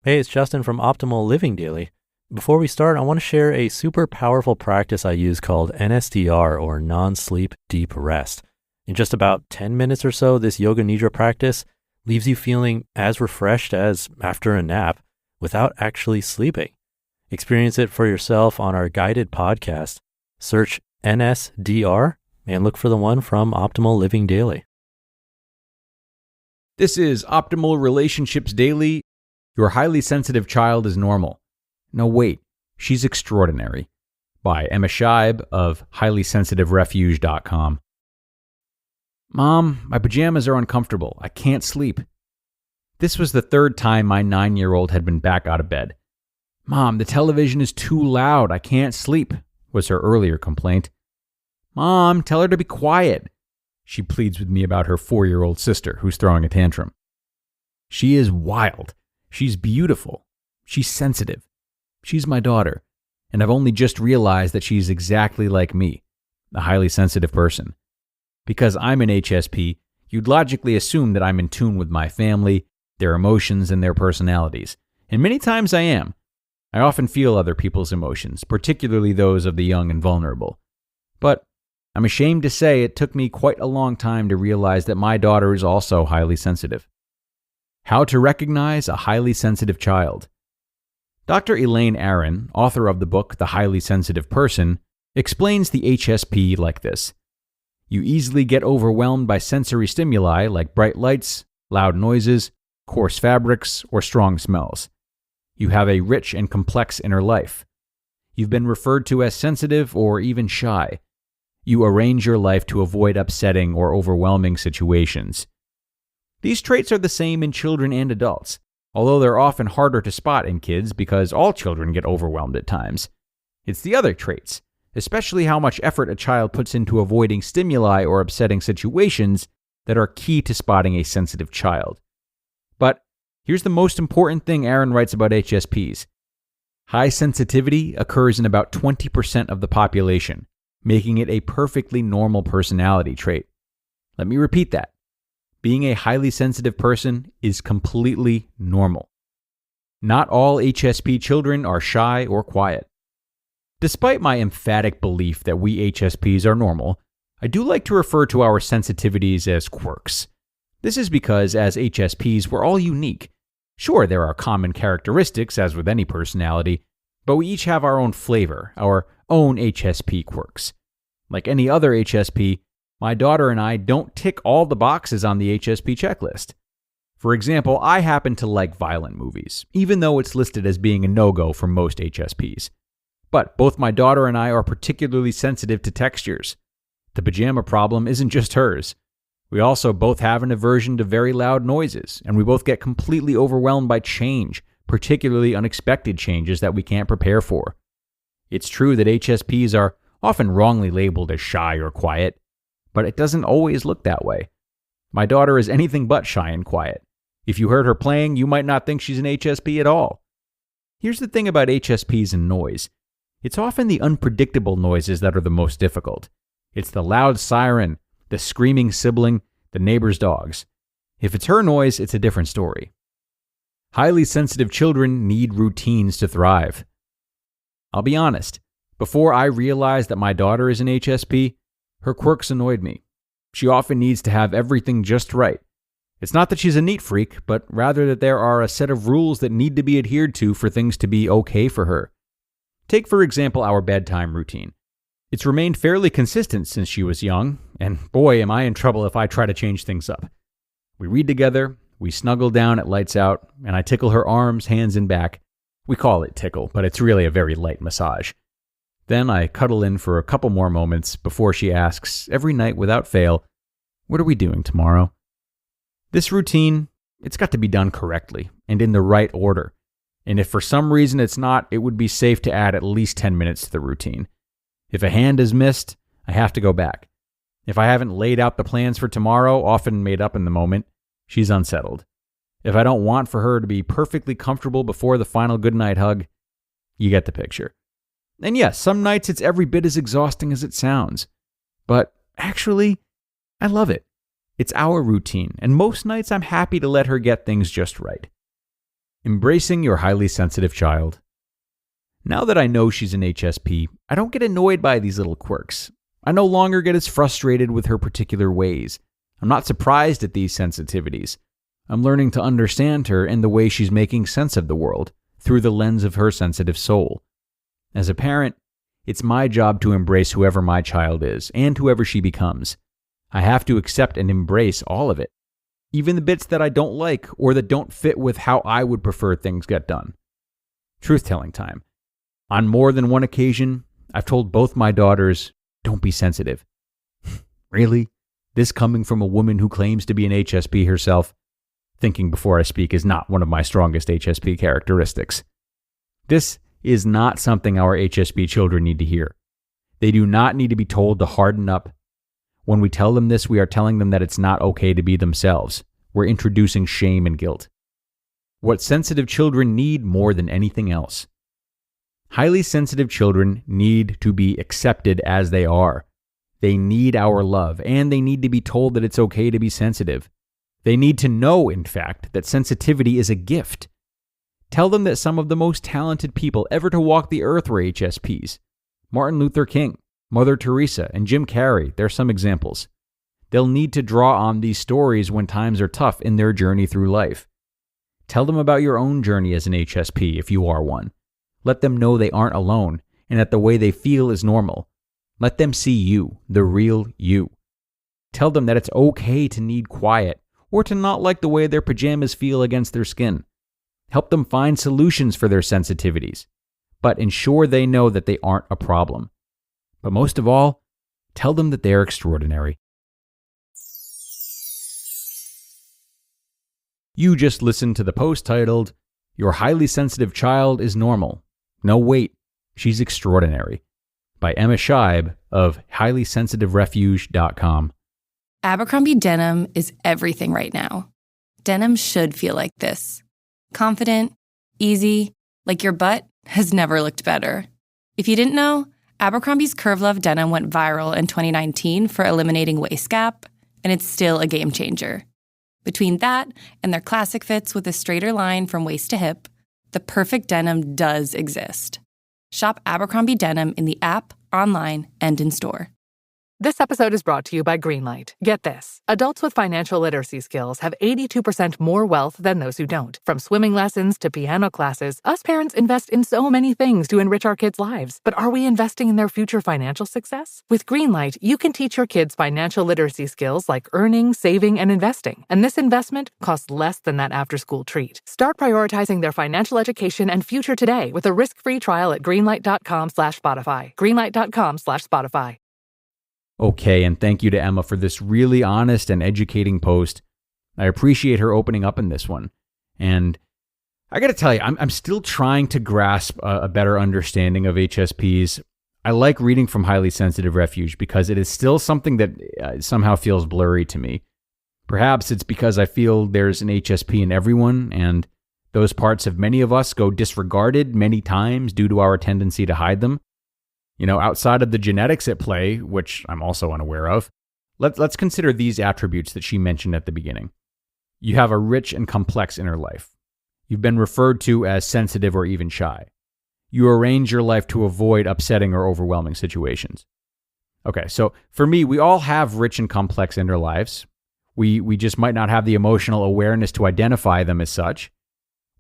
Hey, it's Justin from Optimal Living Daily. Before we start, I want to share a super powerful practice I use called NSDR, or non-sleep deep rest. In just about 10 minutes or so, this yoga nidra practice leaves you feeling as refreshed as after a nap without actually sleeping. Experience it for yourself on our guided podcast. Search NSDR and look for the one from Optimal Living Daily. This is Optimal Relationships Daily. Your highly sensitive child is normal. No, wait, she's extraordinary. By Emma Scheib of highlysensitiverefuge.com. Mom, my pajamas are uncomfortable. I can't sleep. This was the third time my 9-year-old had been back out of bed. Mom, the television is too loud. I can't sleep, was her earlier complaint. Mom, tell her to be quiet. She pleads with me about her 4-year-old sister who's throwing a tantrum. She is wild. She's beautiful. She's sensitive. She's my daughter, and I've only just realized that she's exactly like me, a highly sensitive person. Because I'm an HSP, you'd logically assume that I'm in tune with my family, their emotions, and their personalities. And many times I am. I often feel other people's emotions, particularly those of the young and vulnerable. But I'm ashamed to say it took me quite a long time to realize that my daughter is also highly sensitive. How to recognize a highly sensitive child. Dr. Elaine Aron, author of the book The Highly Sensitive Person, explains the HSP like this. You easily get overwhelmed by sensory stimuli like bright lights, loud noises, coarse fabrics, or strong smells. You have a rich and complex inner life. You've been referred to as sensitive or even shy. You arrange your life to avoid upsetting or overwhelming situations. These traits are the same in children and adults, although they're often harder to spot in kids because all children get overwhelmed at times. It's the other traits, especially how much effort a child puts into avoiding stimuli or upsetting situations, that are key to spotting a sensitive child. But here's the most important thing Aron writes about HSPs. High sensitivity occurs in about 20% of the population, making it a perfectly normal personality trait. Let me repeat that. Being a highly sensitive person is completely normal. Not all HSP children are shy or quiet. Despite my emphatic belief that we HSPs are normal, I do like to refer to our sensitivities as quirks. This is because as HSPs, we're all unique. Sure, there are common characteristics, as with any personality, but we each have our own flavor, our own HSP quirks. Like any other HSP, my daughter and I don't tick all the boxes on the HSP checklist. For example, I happen to like violent movies, even though it's listed as being a no-go for most HSPs. But both my daughter and I are particularly sensitive to textures. The pajama problem isn't just hers. We also both have an aversion to very loud noises, and we both get completely overwhelmed by change, particularly unexpected changes that we can't prepare for. It's true that HSPs are often wrongly labeled as shy or quiet, but it doesn't always look that way. My daughter is anything but shy and quiet. If you heard her playing, you might not think she's an HSP at all. Here's the thing about HSPs and noise. It's often the unpredictable noises that are the most difficult. It's the loud siren, the screaming sibling, the neighbor's dogs. If it's her noise, it's a different story. Highly sensitive children need routines to thrive. I'll be honest, before I realized that my daughter is an HSP, her quirks annoyed me. She often needs to have everything just right. It's not that she's a neat freak, but rather that there are a set of rules that need to be adhered to for things to be okay for her. Take, for example, our bedtime routine. It's remained fairly consistent since she was young, and boy, am I in trouble if I try to change things up. We read together, we snuggle down at lights out, and I tickle her arms, hands, and back. We call it tickle, but it's really a very light massage. Then I cuddle in for a couple more moments before she asks, every night without fail, what are we doing tomorrow? This routine, it's got to be done correctly and in the right order. And if for some reason it's not, it would be safe to add at least 10 minutes to the routine. If a hand is missed, I have to go back. If I haven't laid out the plans for tomorrow, often made up in the moment, she's unsettled. If I don't want for her to be perfectly comfortable before the final goodnight hug, you get the picture. And yes, some nights it's every bit as exhausting as it sounds. But actually, I love it. It's our routine, and most nights I'm happy to let her get things just right. Embracing your highly sensitive child. Now that I know she's an HSP, I don't get annoyed by these little quirks. I no longer get as frustrated with her particular ways. I'm not surprised at these sensitivities. I'm learning to understand her and the way she's making sense of the world through the lens of her sensitive soul. As a parent, it's my job to embrace whoever my child is and whoever she becomes. I have to accept and embrace all of it, even the bits that I don't like or that don't fit with how I would prefer things get done. Truth-telling time. On more than one occasion, I've told both my daughters, don't be sensitive. Really? This coming from a woman who claims to be an HSP herself? Thinking before I speak is not one of my strongest HSP characteristics. This is not something our HSP children need to hear. They do not need to be told to harden up. When we tell them this, we are telling them that it's not okay to be themselves. We're introducing shame and guilt. What sensitive children need more than anything else. Highly sensitive children need to be accepted as they are. They need our love, and they need to be told that it's okay to be sensitive. They need to know, in fact, that sensitivity is a gift. Tell them that some of the most talented people ever to walk the earth were HSPs. Martin Luther King, Mother Teresa, and Jim Carrey, they're some examples. They'll need to draw on these stories when times are tough in their journey through life. Tell them about your own journey as an HSP if you are one. Let them know they aren't alone and that the way they feel is normal. Let them see you, the real you. Tell them that it's okay to need quiet or to not like the way their pajamas feel against their skin. Help them find solutions for their sensitivities, but ensure they know that they aren't a problem. But most of all, tell them that they're extraordinary. You just listened to the post titled, Your Highly Sensitive Child is Normal. No, wait, she's extraordinary, by Emma Scheib of highlysensitiverefuge.com. Abercrombie denim is everything right now. Denim should feel like this. Confident, easy, like your butt has never looked better. If you didn't know, Abercrombie's Curve Love denim went viral in 2019 for eliminating waist gap, and it's still a game changer. Between that and their classic fits with a straighter line from waist to hip, the perfect denim does exist. Shop Abercrombie denim in the app, online, and in store. This episode is brought to you by Greenlight. Get this. Adults with financial literacy skills have 82% more wealth than those who don't. From swimming lessons to piano classes, us parents invest in so many things to enrich our kids' lives. But are we investing in their future financial success? With Greenlight, you can teach your kids financial literacy skills like earning, saving, and investing. And this investment costs less than that after-school treat. Start prioritizing their financial education and future today with a risk-free trial at greenlight.com/Spotify. Greenlight.com/Spotify. Okay, and thank you to Emma for this really honest and educating post. I appreciate her opening up in this one. And I got to tell you, I'm still trying to grasp a better understanding of HSPs. I like reading from Highly Sensitive Refuge because it is still something that somehow feels blurry to me. Perhaps it's because I feel there's an HSP in everyone, and those parts of many of us go disregarded many times due to our tendency to hide them. You know, outside of the genetics at play, which I'm also unaware of, let's consider these attributes that she mentioned at the beginning. You have a rich and complex inner life. You've been referred to as sensitive or even shy. You arrange your life to avoid upsetting or overwhelming situations. Okay, so for me, we all have rich and complex inner lives. We just might not have the emotional awareness to identify them as such.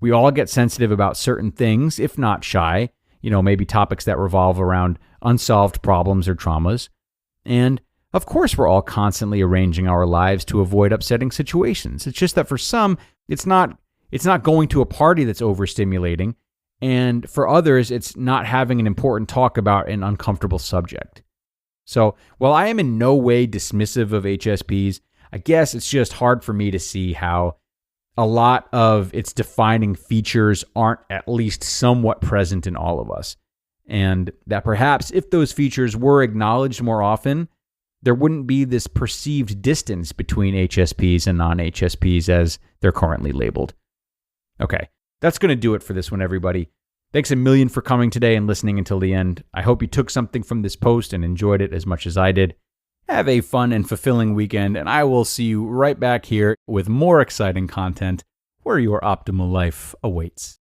We all get sensitive about certain things, if not shy. You know, maybe topics that revolve around unsolved problems or traumas. And of course, we're all constantly arranging our lives to avoid upsetting situations. It's just that for some, it's not going to a party that's overstimulating. And for others, it's not having an important talk about an uncomfortable subject. So while I am in no way dismissive of HSPs, I guess it's just hard for me to see how a lot of its defining features aren't at least somewhat present in all of us. And that perhaps if those features were acknowledged more often, there wouldn't be this perceived distance between HSPs and non-HSPs as they're currently labeled. Okay, that's going to do it for this one, everybody. Thanks a million for coming today and listening until the end. I hope you took something from this post and enjoyed it as much as I did. Have a fun and fulfilling weekend, and I will see you right back here with more exciting content where your optimal life awaits.